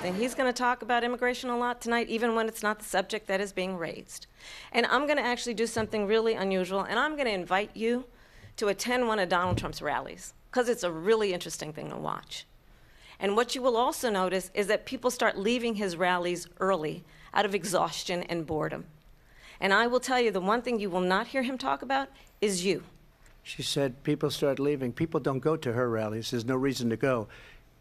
And he's going to talk about immigration a lot tonight, even when it's not the subject that is being raised. And I'm going to actually do something really unusual, and I'm going to invite you to attend one of Donald Trump's rallies, because it's a really interesting thing to watch. And what you will also notice is that people start leaving his rallies early out of exhaustion and boredom. And I will tell you, the one thing you will not hear him talk about is you. She said people start leaving. People don't go to her rallies. There's no reason to go.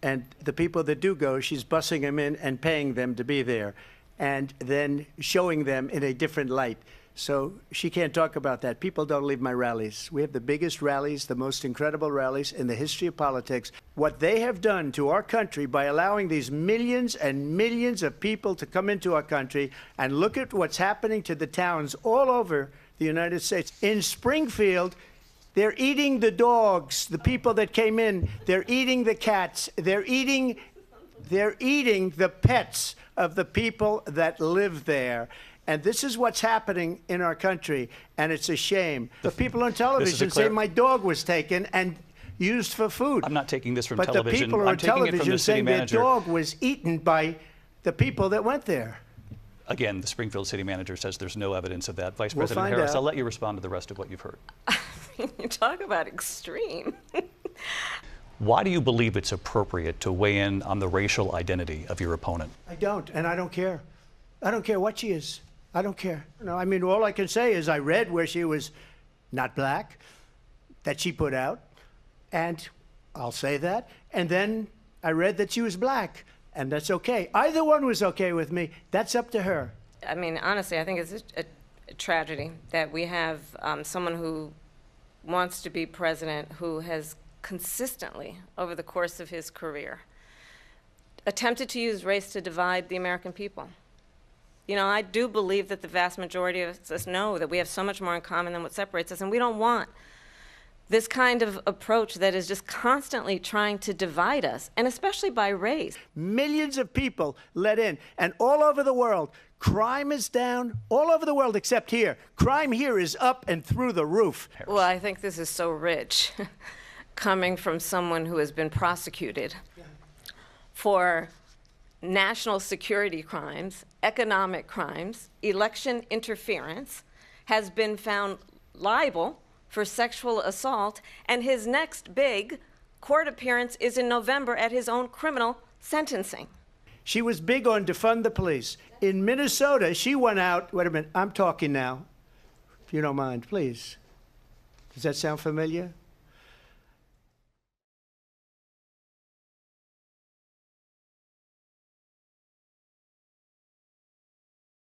And the people that do go, she's bussing them in and paying them to be there, and then showing them in a different light. So she can't talk about that. People don't leave my rallies. We have the biggest rallies, the most incredible rallies in the history of politics. What they have done to our country by allowing these millions and millions of people to come into our country, and look at what's happening to the towns all over the United States. In Springfield, they're eating the dogs, the people that came in. They're eating the cats. They're eating the pets of the people that live there. And this is what's happening in our country, and it's a shame. The people on television say my dog was taken and used for food. I'm not taking this from but television. But the people I'm on television saying their manager. dog was eaten by the people that went there. Again, the Springfield city manager says there's no evidence of that. Vice We'll President find Harris, out. I'll let you respond to the rest of what you've heard. You talk about extreme. Why do you believe it's appropriate to weigh in on the racial identity of your opponent? I don't, and I don't care. I don't care what she is. I don't care. No, I mean, all I can say is I read where she was not black, that she put out, and I'll say that. And then I read that she was black, and that's okay. Either one was okay with me. That's up to her. I mean, honestly, I think it's a tragedy that we have someone who wants to be president who has consistently, over the course of his career, attempted to use race to divide the American people. You know, I do believe that the vast majority of us know that we have so much more in common than what separates us, and we don't want this kind of approach that is just constantly trying to divide us, and especially by race. Millions of people let in, and all over the world, crime is down, all over the world except here. Crime here is up and through the roof. Well, I think this is so rich, coming from someone who has been prosecuted for national security crimes, economic crimes, election interference, has been found liable for sexual assault, and his next big court appearance is in November at his own criminal sentencing. She was big on defund the police. In Minnesota, she went out, wait a minute, I'm talking now, if you don't mind, please. Does that sound familiar?